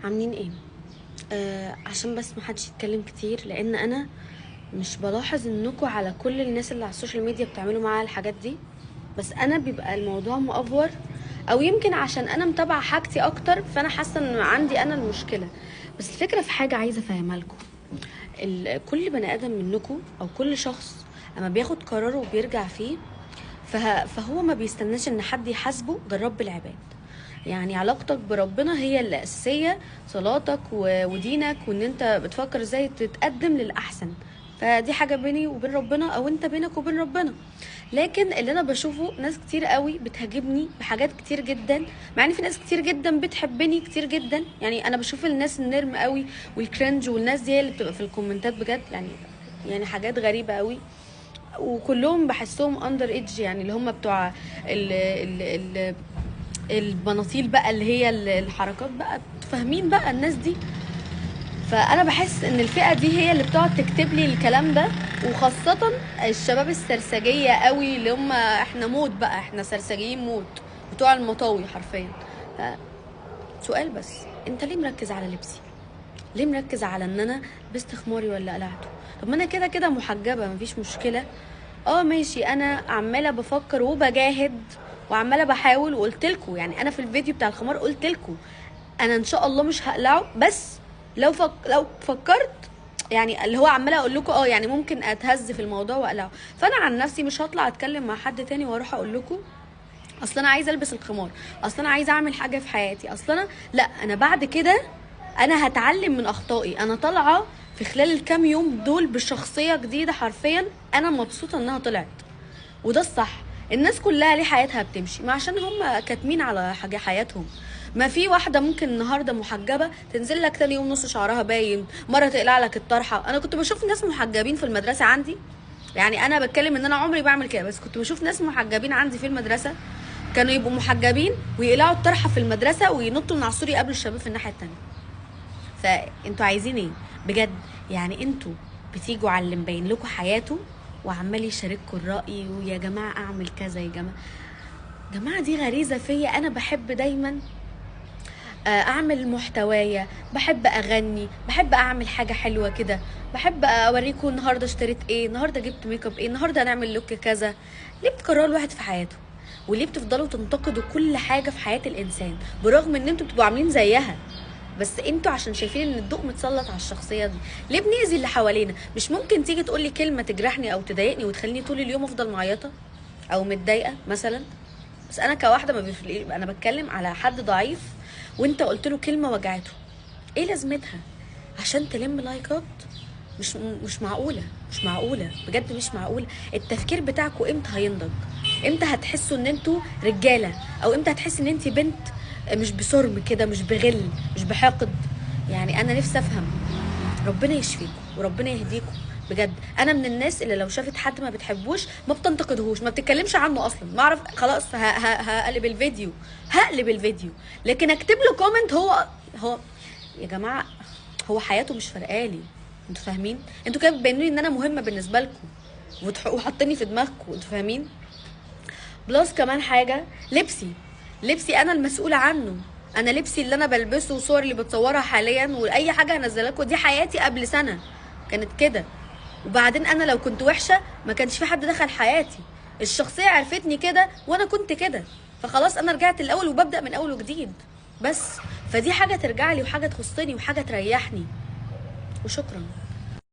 عاملين ايه؟ عشان بس محدش يتكلم كتير، لان انا مش بلاحظ انكم على كل الناس اللي على السوشيال ميديا بتعملوا معاها الحاجات دي، بس انا بيبقى الموضوع مأفور، او يمكن عشان انا متابعه حاجتي اكتر فانا حاسه ان عندي انا المشكله. بس الفكره في حاجه عايزه افهمها لكم. كل بني ادم منكم او كل شخص اما بياخد قراره وبيرجع فيه فهو ما بيستناش ان حد يحاسبه غير رب العباد. يعني علاقتك بربنا هي الأساسية، صلاتك ودينك، وان انت بتفكر ازاي تتقدم للأحسن، فدي حاجة بيني وبين ربنا او انت بينك وبين ربنا. لكن اللي انا بشوفه ناس كتير قوي بتهاجمني بحاجات كتير جدا، مع ان في ناس كتير جدا بتحبني كتير جدا. يعني انا بشوف الناس النرم قوي والكرنج والناس دي اللي بتبقى في الكومنتات بجد، يعني حاجات غريبة قوي، وكلهم بحسهم اندر ايدج، يعني اللي هم بتوع ال ال ال البناطيل بقى، اللي هي الحركات بقى، فاهمين بقى الناس دي. فانا بحس ان الفئه دي هي اللي بتقعد تكتب لي الكلام ده، وخاصه الشباب السرسجيه قوي اللي هم احنا موت بقى، احنا سرسجيين موت، بتوع المطاوي حرفيا. سؤال بس، انت ليه مركز على لبسي؟ ليه مركز على ان انا لبست خماري ولا قلعته؟ طب ما انا كده كده محجبه، مفيش مشكله. ماشي، انا عماله بفكر وبجاهد وعماله بحاول، وقلت لكم يعني انا في الفيديو بتاع الخمار قلت لكم انا ان شاء الله مش هقلعه، بس لو فكرت، يعني اللي هو عماله اقول لكم يعني ممكن اتهز في الموضوع واقلعه. فانا عن نفسي مش هطلع اتكلم مع حد تاني واروح اقول لكم اصل انا عايزه البس الخمار، اصل انا عايزه اعمل حاجه في حياتي، اصل انا لا، انا بعد كده انا هتعلم من اخطائي. انا طالعه في خلال الكام يوم دول بشخصيه جديده حرفيا، انا مبسوطه انها طلعت، وده الصح. الناس كلها ليه حياتها بتمشي، ما عشان هم كاتمين على حاجه حياتهم. ما في واحده ممكن النهارده محجبه تنزل لك تاني يوم نص شعرها باين، مره تقلع لك الطرحه. انا كنت بشوف ناس محجبين في المدرسه عندي، يعني انا بتكلم ان انا عمري بعمل كده، بس كنت بشوف ناس محجبين عندي في المدرسه كانوا يبقوا محجبين ويقلعوا الطرحه في المدرسه وينطوا من على السور يقابلوا الشباب في الناحيه التانيه. فانتوا عايزين ايه بجد؟ يعني انتوا بتيجوا على اللي مبين لكم حياته وعمال يشارككم الراي، ويا جماعه اعمل كذا، يا جماعه دي غريزه فيا. انا بحب دايما اعمل محتوايا، بحب اغني، بحب اعمل حاجه حلوه كده، بحب اوريكم النهارده اشتريت ايه، النهارده جبت ميك اب ايه، النهارده هنعمل لوك كذا. ليه بتكرروا الواحد في حياته؟ وليه بتفضلوا تنتقدوا كل حاجه في حياه الانسان برغم ان انتوا بتبقوا عاملين زيها؟ بس انتوا عشان شايفين ان الضوء متسلط على الشخصيه دي. ليه بنأذي اللي حوالينا؟ مش ممكن تيجي تقولي كلمه تجرحني او تضايقني وتخليني طول اليوم افضل معيطه او متضايقه مثلا؟ بس انا كواحده ما بيفرق، انا بتكلم على حد ضعيف وانت قلت له كلمه وجعته، ايه لازمتها؟ عشان تلم لايكات؟ مش معقوله، مش معقوله بجد، مش معقوله. التفكير بتاعكم امتى هينضج؟ امتى هتحسوا ان انتوا رجاله؟ او امتى هتحسي ان انت بنت مش بصرم كده، مش بغل، مش بحقد؟ يعني انا نفسي افهم. ربنا يشفيكم وربنا يهديكم بجد. انا من الناس اللي لو شافت حد ما بتحبوش ما بتنتقدهوش، ما بتتكلمش عنه اصلا، ما اعرف خلاص هقلب الفيديو، لكن اكتب له كومنت. هو يا جماعه، هو حياته مش فارقالي. انتوا فاهمين؟ انتوا كده بتبينوا لي ان انا مهمه بالنسبه لكم وحاطيني في دماغكم. انتوا فاهمين؟ بلس كمان حاجه، لبسي انا المسؤوله عنه. انا لبسي اللي انا بلبسه وصور اللي بتصورها حاليا واي حاجه هنزلها لكم دي حياتي قبل سنه كانت كده. وبعدين انا لو كنت وحشه ما كانش في حد دخل حياتي، الشخصيه عرفتني كده وانا كنت كده، فخلاص انا رجعت الاول وببدا من اول وجديد. بس فدي حاجه ترجع لي وحاجه تخصني وحاجه تريحني، وشكرا.